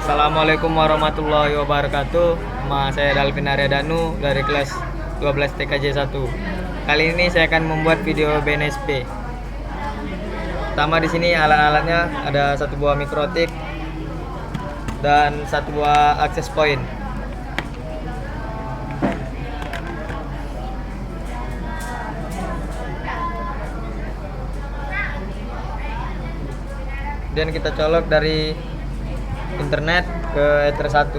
Assalamualaikum warahmatullahi wabarakatuh. Nama saya Dalvin Arya Danu dari kelas 12 TKJ 1. Kali ini saya akan membuat video BNSP. Pertama di sini alat-alatnya ada satu buah mikrotik dan satu buah access point. Dan kita colok dari internet ke Ether 1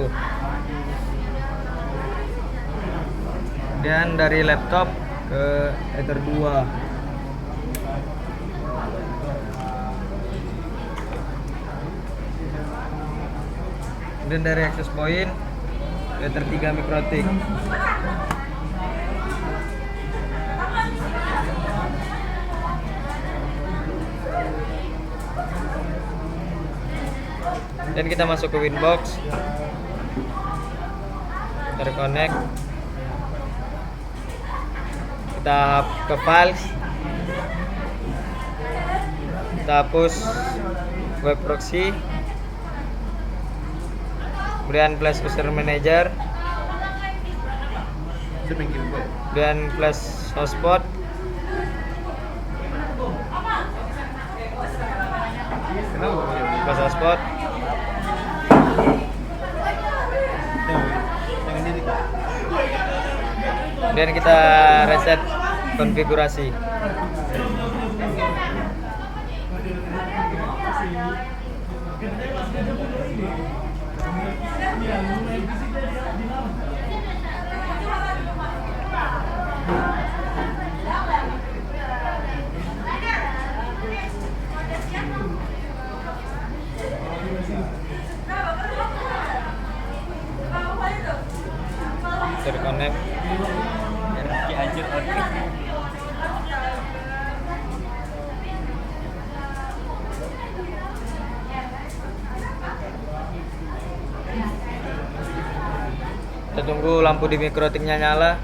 dan dari laptop ke Ether 2. Dan dari access point ke Ether 3 mikrotik. Dan kita masuk ke Winbox, terconnect, kita ke files, kita hapus web proxy, kemudian flash user manager, dan flash hotspot, dan kita reset konfigurasi. Terconnect. Kita tunggu lampu di mikrotiknya nyala.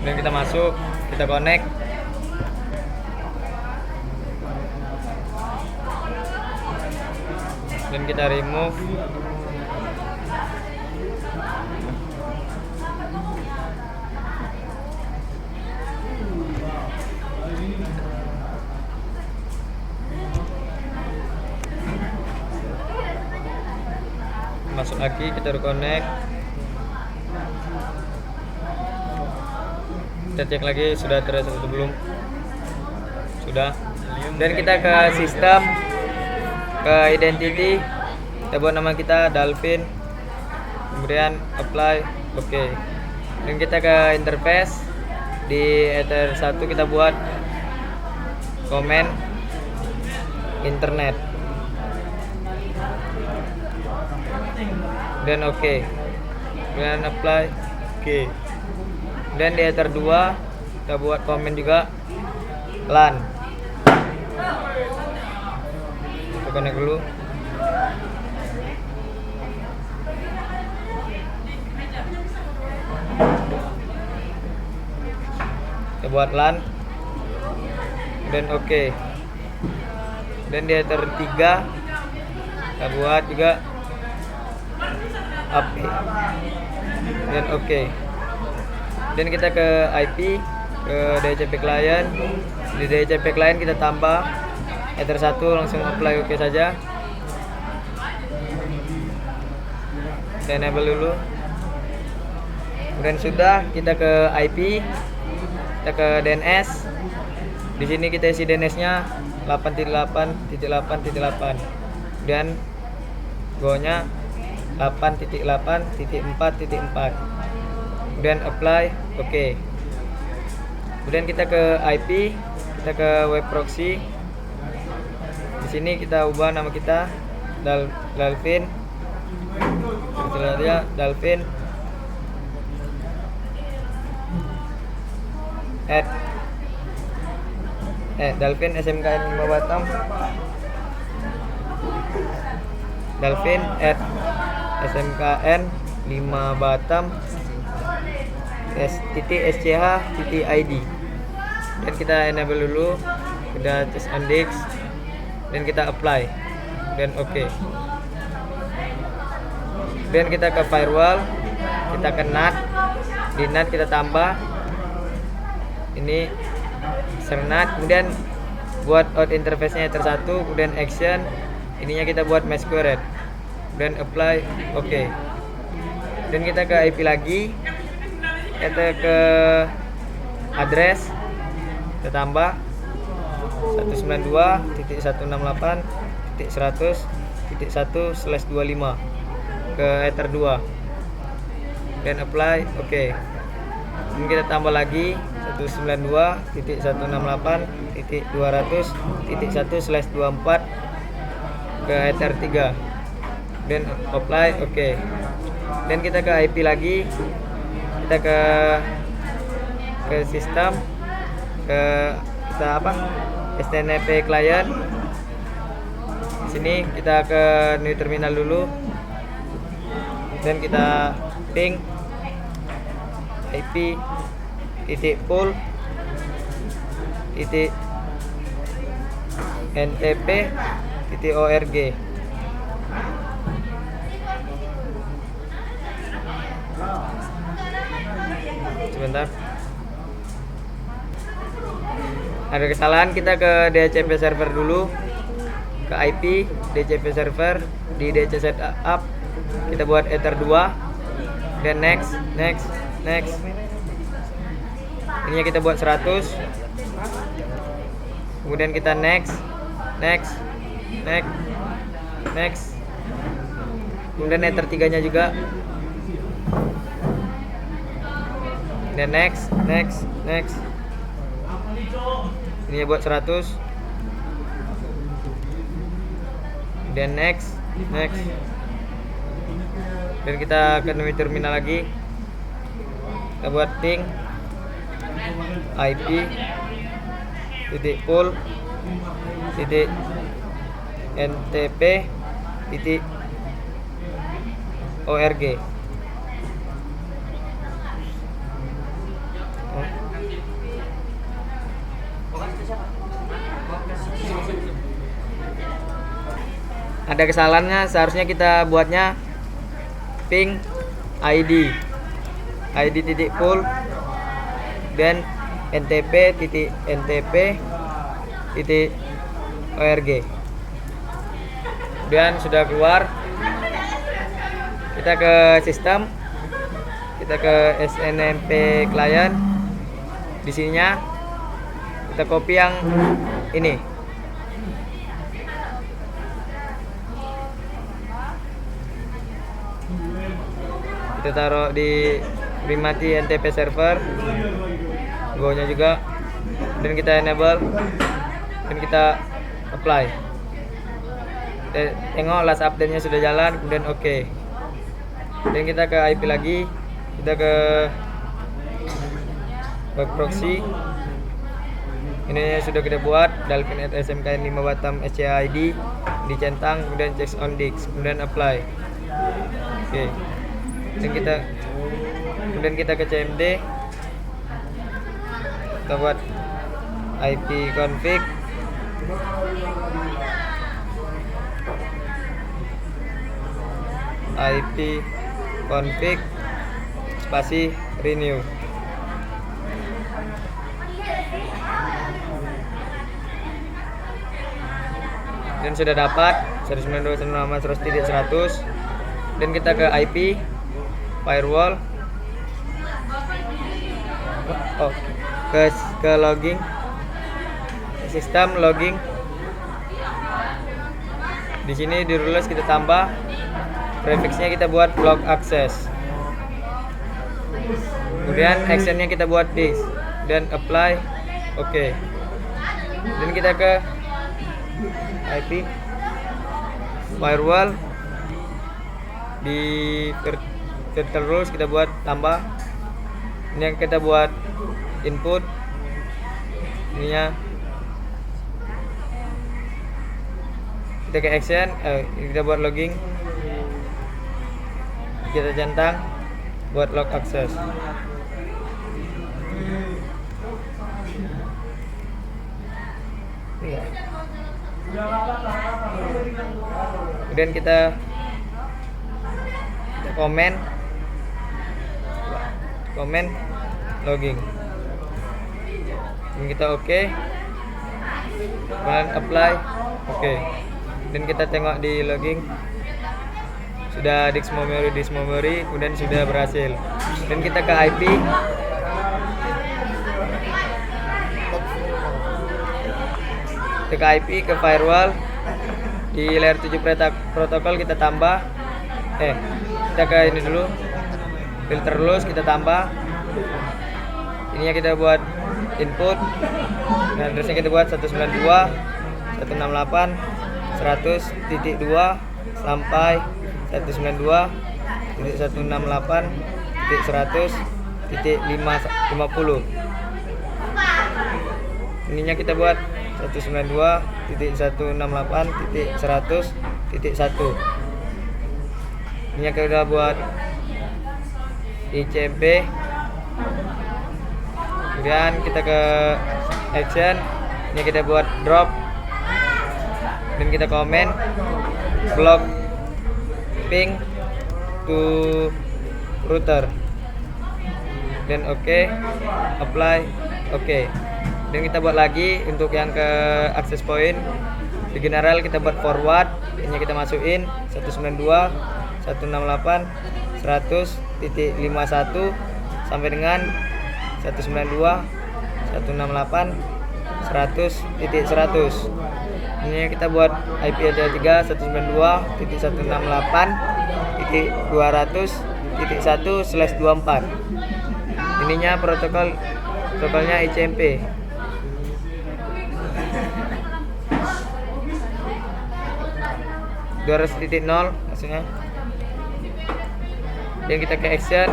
Dan kita masuk, kita connect. Dan kita remove. Masuk lagi, kita reconnect. Kita cek lagi sudah terreset atau belum. Sudah. Dan kita ke sistem, ke identity, kita buat nama kita Dalvin, kemudian apply, oke. Dan kita ke interface, di Ether 1 kita buat comment internet, dan oke. Kemudian apply, oke. Dan di Ether 2 kita buat komen juga LAN. Kita connect dulu. Kita buat LAN dan oke. Dan di Ether 3 kita buat juga AP dan oke. Dan kita ke IP, ke DHCP client. Di DHCP client kita tambah Ether 1, langsung apply oke saja. Kita enable dulu. Kemudian sudah, kita ke IP, kita ke DNS. Di sini kita isi DNS-nya 8.8.8.8 dan go-nya 8.8.4.4. Kemudian apply, oke. Kemudian kita ke IP, kita ke web proxy. Di sini kita ubah nama kita Dalvin. Kita Dalvin Dalvin SMKN 5 Batam. Dalvin @smkn 5 Batam .sch.id, dan kita enable dulu, udah test on disk, dan kita apply, dan oke. Dan kita ke firewall, kita ke NAT, di NAT kita tambah ini sernat, kemudian buat out interface nya Ether1, kemudian action ininya kita buat masquerade, dan apply oke. Dan kita ke IP lagi, kita ke address, kita tambah 192.168.100.1/25 ke Ether2, dan apply oke. Dan kita tambah lagi 192.168.200.1/24 ke Ether3, dan apply oke. Dan kita ke IP lagi, kita ke sistem, kita SNMP client. Di sini kita ke new terminal dulu, dan kita ping IP .pool .ntp .org. Sebentar, ada kesalahan, kita ke DHCP server dulu, ke IP DHCP server, di DC setup kita buat Ether2, dan next. Ininya kita buat 100, kemudian kita next, kemudian Ether3 nya juga, dan next, ininya buat 100, dan next, dan kita ke new terminal lagi, kita buat ping IP .pool .ntp .org. Ada kesalahannya, seharusnya kita buatnya ping ID .pool dan ntp.org. Dan sudah keluar, kita ke sistem, kita ke SNMP client. Di sininya kita copy yang ini, kita taruh di primati NTP server, go nya juga, dan kita enable, dan kita apply. Tengok last update nya sudah jalan, kemudian oke. Dan kita ke IP lagi, kita ke web proxy, ini sudah kita buat Dalvin at SMKN 5 Batam SCID, dicentang, kemudian check on disk, kemudian apply oke. Dan kemudian kita ke CMD, kita buat IP config, spasi renew. Dan sudah dapat 192.168.100. Dan kita ke IP firewall, ke logging, sistem logging. Di sini di rules kita tambah prefixnya, kita buat log access, kemudian actionnya kita buat this, dan apply oke. Dan kita ke IP firewall, di virtual rules kita buat tambah, ini yang kita buat input, ininya kita ke action, kita buat logging, kita centang buat log akses. Kemudian kita komen logging, dan kita oke, kemudian apply oke. Dan kita tengok di logging sudah disk memory, kemudian sudah berhasil. Dan kita ke IP, ke firewall, di layer 7 protokol kita tambah kita ke ini dulu, filter loss kita tambah, ininya kita buat input, dan addressnya kita buat 192.168.100.2 sampai 192.168.100.50. ininya kita buat 192.168.100.1. ininya kita buat ICMP. Kemudian kita ke action, ini kita buat drop, dan kita komen block ping to router, dan oke, apply oke. Dan kita buat lagi untuk yang ke access point di general, kita buat forward, ini kita masukin 192.168.100.51 sampai dengan 192.168.100.100. ini kita buat IP address 3 192.168.200.1/24. ininya protokolnya ICMP. .200.0 maksudnya. Dan kita ke action,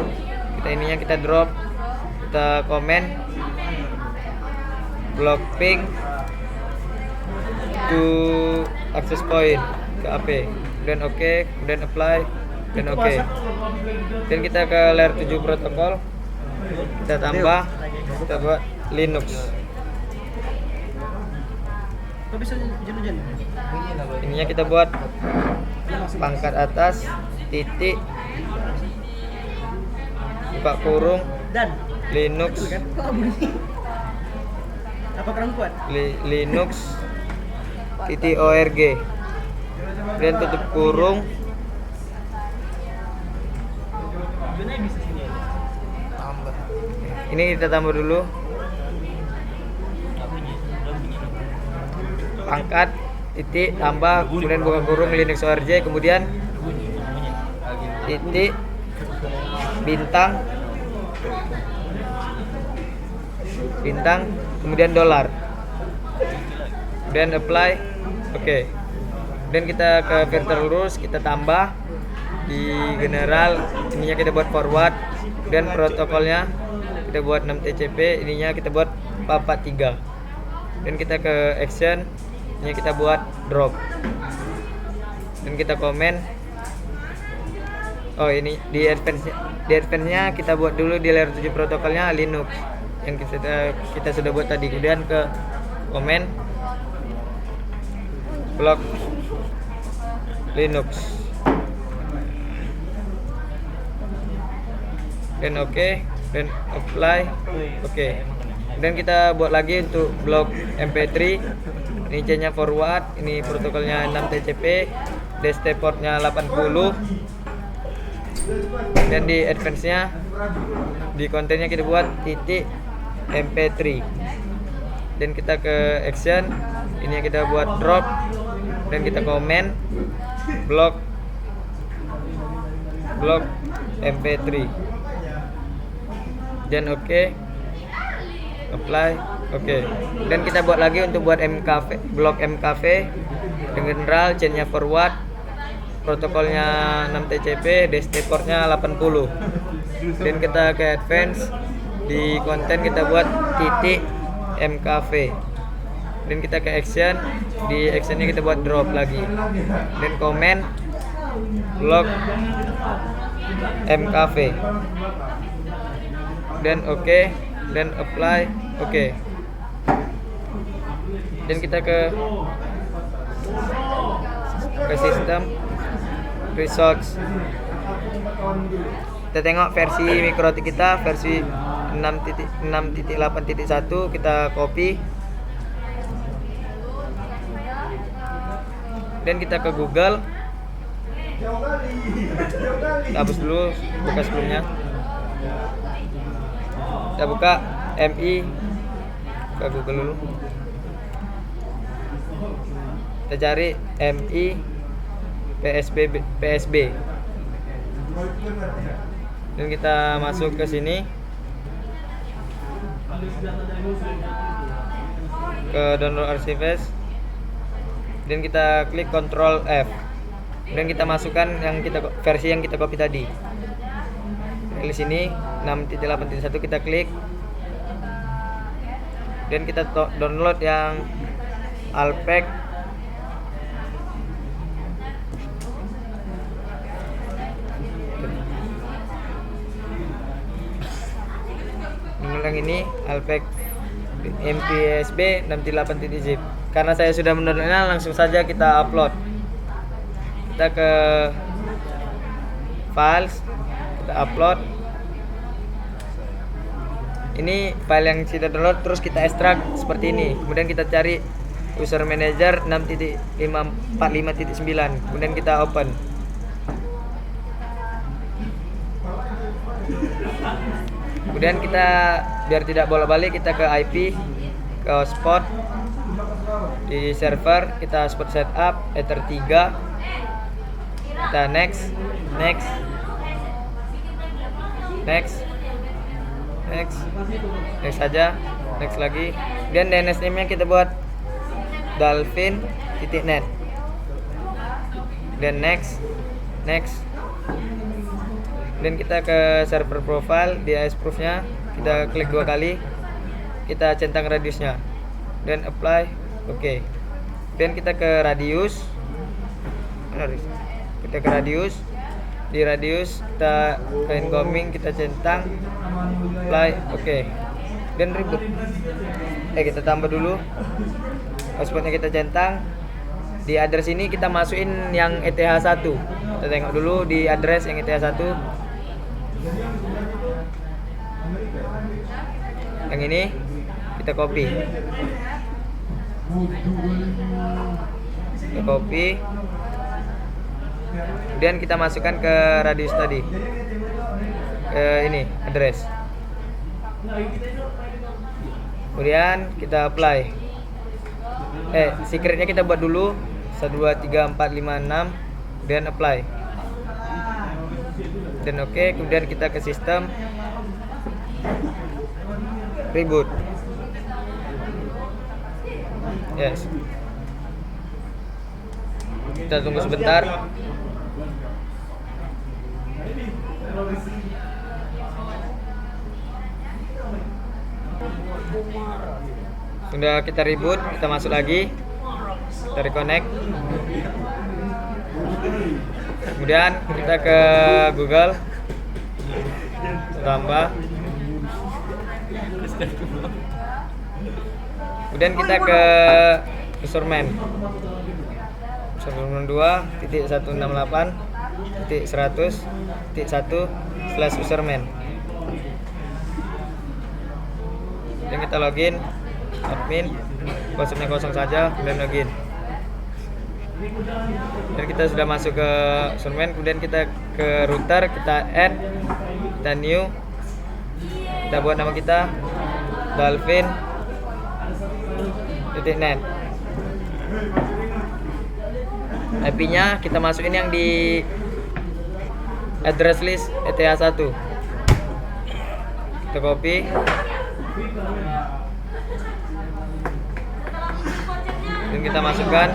kita drop, kita komen block ping to access point ke AP, dan oke, kemudian apply, dan oke. Dan kita ke layer 7 protokol, kita tambah, kita buat Linux. ininya kita buat pangkat atas titik buka kurung dan Linux Linux titik org, dan tutup kurung. Ini kita tambah dulu pangkat titik tambah, kemudian buka kurung Linux org, kemudian titik bintang, kemudian $, dan apply oke. Dan kita ke filter rules, kita tambah di general, ininya kita buat forward, dan protokolnya kita buat 6 TCP, ininya kita buat 443. Dan kita ke action, ini kita buat drop, dan kita komen. Ini di advance-nya kita buat dulu di layer 7 protokolnya Linux yang kita sudah buat tadi. Kemudian ke komen block Linux, dan oke, dan apply oke. Dan kita buat lagi untuk blok MP3, ini chainnya forward, ini protokolnya 6 TCP, DST portnya 80, dan di advance-nya di kontennya kita buat titik MP3. Dan kita ke action, ini kita buat drop, dan kita komen blok MP3, dan oke, apply oke. Dan kita buat lagi untuk buat blok MKV dengan general, chainnya forward, protokolnya 6 TCP, DST portnya 80. Dan kita ke advance, di konten kita buat titik MKV. Dan kita ke action, di actionnya kita buat drop lagi, dan komen blok mkv, dan oke, dan apply, oke. Dan kita ke sistem results. Kita tengok versi mikrotik kita versi 6.6.8.1, kita copy dan kita ke Google. Kita hapus dulu buka sebelumnya. Kita buka MI ke Google dulu. Kita cari MI PSB dan kita masuk ke sini ke download archives dan kita klik Ctrl F dan kita masukkan versi yang kita copy tadi. Di sini 6.8.1 kita klik dan kita download yang Alpec yang ini, Alpec MPSB 6.8.zip. Karena saya sudah mendownloadnya, langsung saja kita upload. Kita ke files, kita upload. Ini file yang kita download, terus kita ekstrak seperti ini. Kemudian kita cari user manager 6.545.9, kemudian kita open. Kemudian kita biar tidak bolak-balik, kita ke IP, ke hotspot, di server kita hotspot setup Ether 3, kita next saja, next lagi, dan DNS name nya kita buat dalvin.net, dan next, dan kita ke server profile, di proof nya kita klik 2 kali, kita centang radiusnya dan apply, oke. Dan kita ke radius, di radius kita ke incoming, kita centang, apply, oke. Dan reboot. Kita tambah dulu hotspotnya, kita centang. Di address ini kita masukin yang ETH1. Kita tengok dulu di address yang ETH1. Yang ini kita copy. Kemudian kita masukkan ke radius tadi. Ini address. Kemudian kita apply. Secretnya kita buat dulu 1 2 3 4 5 6 dan apply. Dan oke, kemudian kita ke sistem, reboot. Yes. Kita tunggu sebentar. Sudah kita reboot, kita masuk lagi, kita reconnect. Kemudian kita ke Google, tambah. Kemudian kita ke username 192.168.100/username. Dan kita login, admin, passwordnya kosong saja, kemudian login. Dan kita sudah masuk ke username, kemudian kita ke router, kita add, kita new, kita buat nama kita dalvin.net. IP-nya kita masukin yang di address list ETH1. Kita copy. Dan kita masukkan.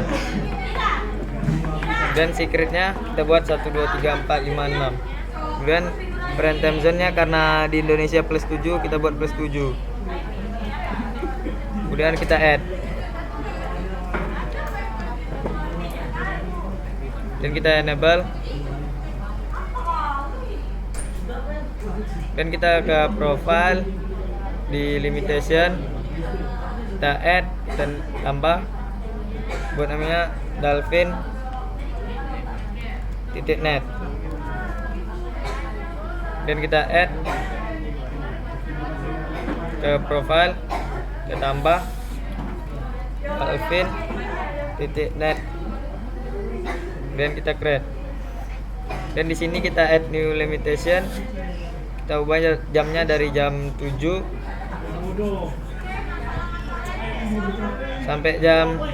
Dan secretnya kita buat 1 2 3 4 5 6. Kemudian brand time zone-nya karena di Indonesia +7, kita buat +7. Kemudian kita add. Dan kita enable. Dan kita ke profile, di limitation kita add dan tambah, buat namanya Dalvin.net. Dan kita add ke profile, kita tambah Dalvin.net, dan kita create. Dan di sini kita add new limitation, kita ubah jamnya dari jam 7 sampai jam 16.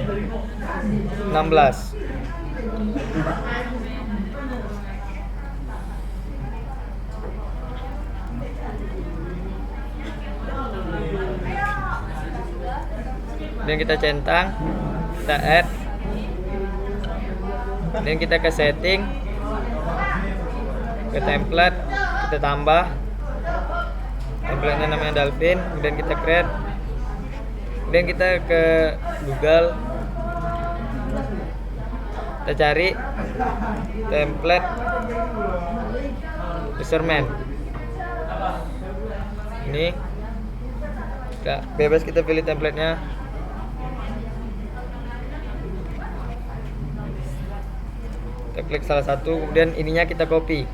Dan kita centang, kita add, dan kita ke setting, ke template, kita tambah template-nya namanya Dalvin, kemudian kita create. Kemudian kita ke Google, kita cari template userman. Ini bebas, kita pilih template-nya. Kita klik salah satu, kemudian ininya kita copy.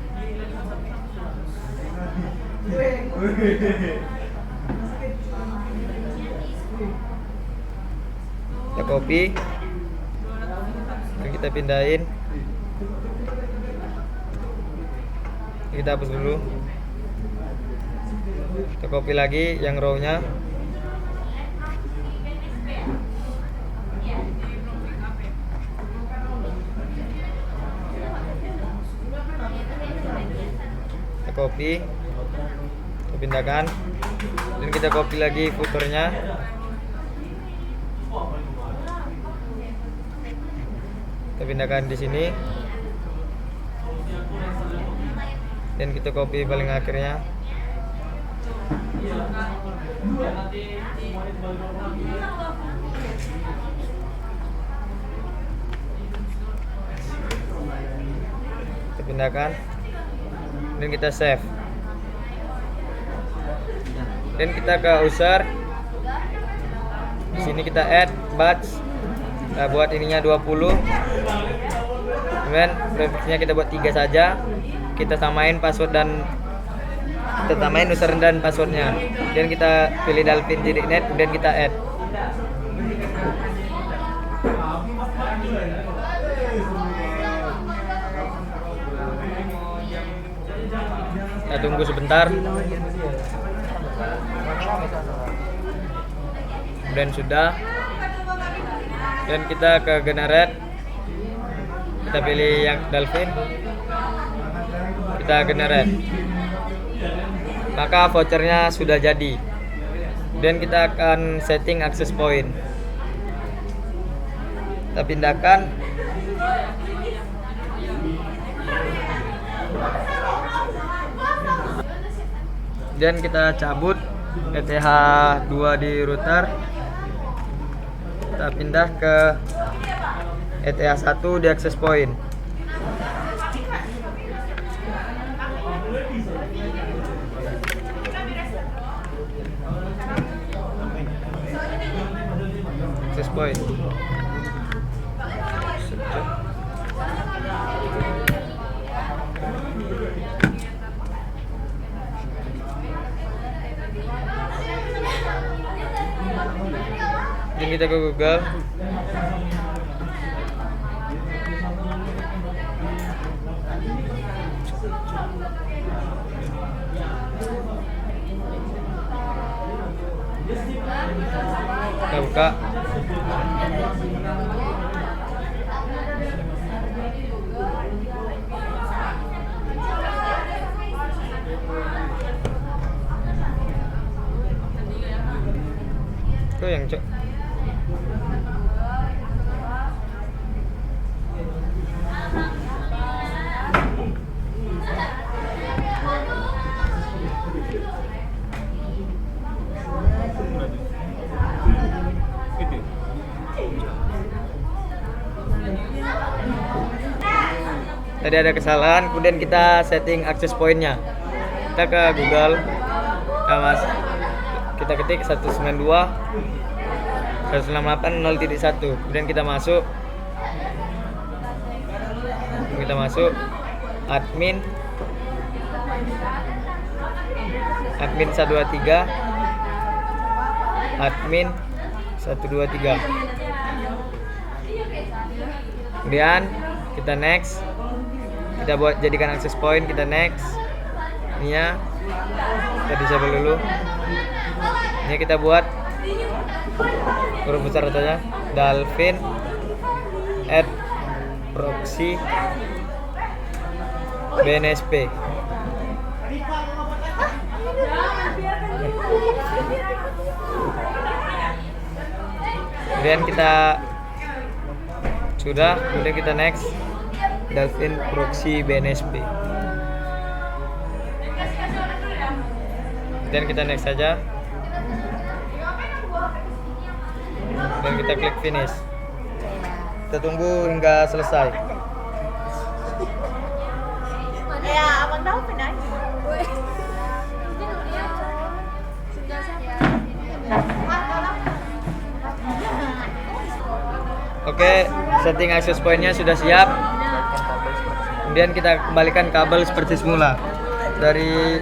Kita copy, dan kita pindahin. Kita hapus dulu. Kita copy lagi yang row-nya. Kita copy, kita pindahkan, dan kita copy lagi footernya. Kita pindahkan di sini, dan kita copy paling akhirnya. Kita pindahkan, dan kita save. Dan kita ke user, di sini kita add batch. Kita buat ininya 20. Kemudian prefixnya kita buat 3 saja. Kita samain password dan kita samain user dan passwordnya. Dan kita pilih Dalvin.net, kemudian kita add. Kita tunggu sebentar. Dan sudah. Dan kita ke generate, kita pilih yang Dalvin, kita generate, maka vouchernya sudah jadi. Dan kita akan setting access point, kita pindahkan, dan kita cabut ETH2 di router. Kita pindah ke ETH1 di access point. Access point. Dan kita ke Google. Kita buka. Itu yang cok. Tadi ada kesalahan, kemudian kita setting access point-nya. kita ke Google. Nah, Mas, kita ketik 192 168 0.1, kemudian kita masuk admin 123 admin 123, kemudian kita next, kita buat jadikan akses point, kita next ini ya, kita disable dulu ini, kita buat huruf besar saja Dalvin add proxy BNSP. Kemudian kita kemudian kita next Dalvin proxy BNSP, dan kita next saja, dan kita klik finish. Kita tunggu hingga selesai. Ya, abang Dalvin aja. Oke, setting access point-nya sudah siap. Kemudian kita kembalikan kabel seperti semula. Dari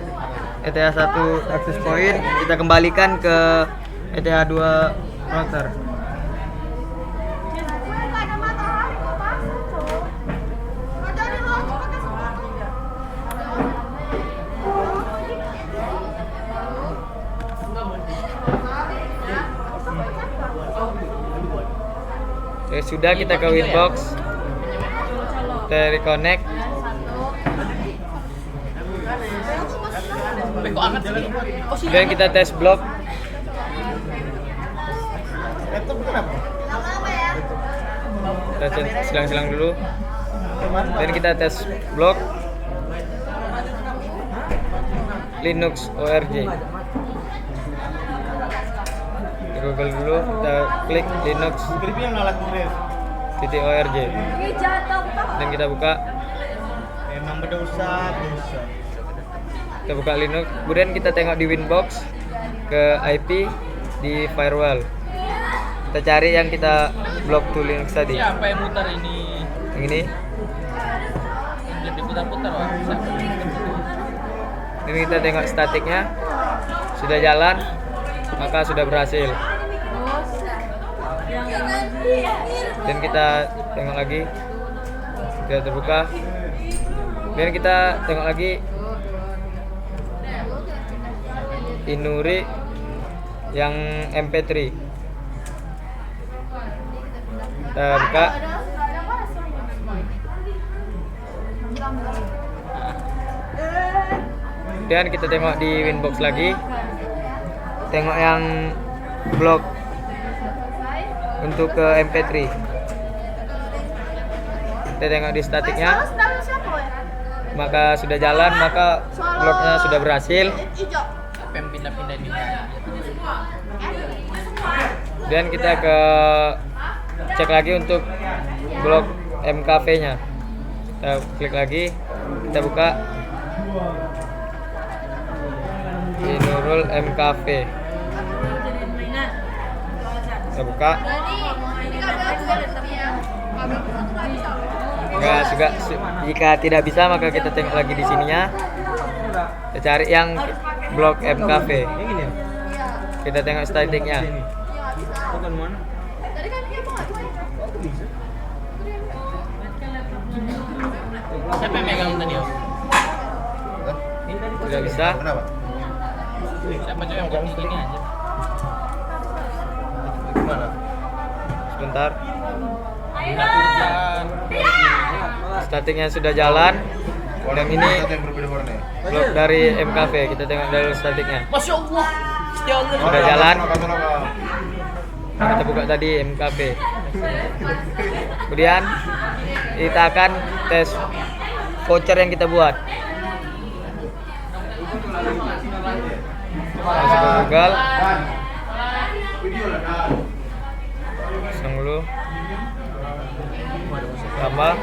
ETH 1 access point kita kembalikan ke ETH 2 router. Oke, sudah, kita ke Winbox, kita reconnect. Kemudian kita tes blok. Kita silang-silang dulu. Dan kita tes blok Linux ORG. Di Google dulu, kita klik Linux .org dan kita buka. Memang berdosa. Kita buka Linux, kemudian kita tengok di Winbox ke IP di firewall. Kita cari yang kita blok to Linux tadi. Siapa yang mutar ini? Yang ini. Yang diputar-putar, Wak. Ini kita tengok statiknya sudah jalan, maka sudah berhasil. Dan kita tengok lagi, sudah terbuka. Dan kita tengok lagi Inuri yang MP3. Kita buka. Dan kita tengok di Winbox lagi, tengok yang blok untuk ke MP3. Kita tengok di statiknya, maka sudah jalan, maka bloknya sudah berhasil. Apa yang pindah-pindah ini? Dan kita cek lagi untuk blok MKV nya. Kita klik lagi, kita buka Nurul MKV. Kita buka. Enggak, juga jika tidak bisa maka kita tengok lagi di sininya. Kita cari yang blok MKV. Kita tengok statiknya. Siapa yang megang tadi? Tidak bisa. Kenapa? Siapa juga yang megang ini aja? Gimana? Sebentar. Statiknya sudah jalan. Dan ini yang berbeda warna. blok dari MKV. Kita tengok dari statiknya. Masya Allah. Ya Allah. Sudah jalan. Kita buka tadi MKV. Kemudian kita akan tes voucher yang kita buat. Masuk ke Google. Pasang dulu. Tambah.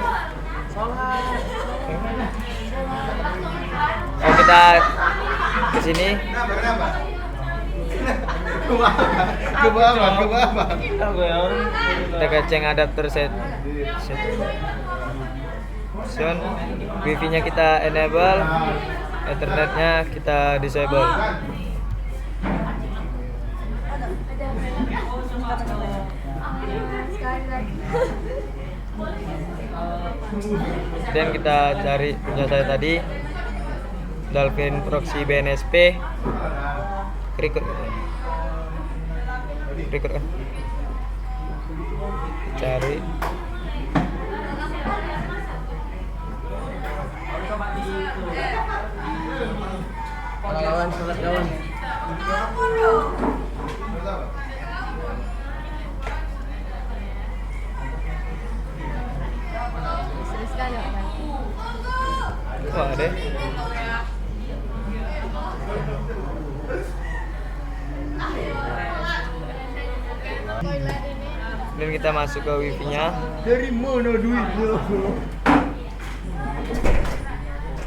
Kita ke sini. Ke bawah. Kita keceng adapter set. Wifi-nya kita enable, Ethernetnya kita disable. Dan kita cari punya saya tadi, Dolphin Proxy BNSP. Record kan? Cari. Kawan sholat kawan. Seru sekali orang. Wah, ada. Toilet ini. Dan kita masuk ke wifi-nya. Dari mana duitnya?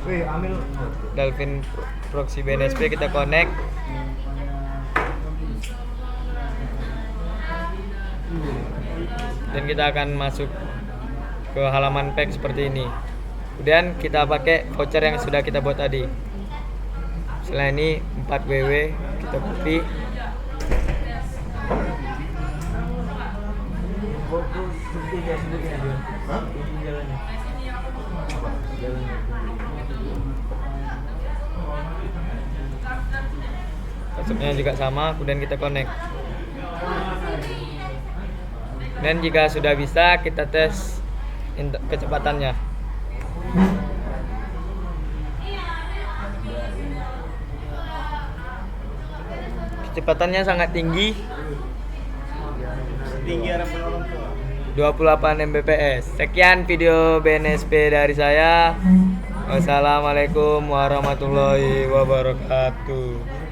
Wih, ambil. Dolphin Proxy BNSP kita connect. Dan kita akan masuk ke halaman pack seperti ini. Kemudian kita pakai voucher yang sudah kita buat tadi. Setelah ini 4WW kita copy. Passwordnya juga sama, kemudian kita connect. Dan jika sudah bisa, kita tes kecepatannya. Kecepatannya sangat tinggi, Tinggi harapan orang tua. 28 Mbps. Sekian video BNSP dari saya. Wassalamualaikum warahmatullahi wabarakatuh.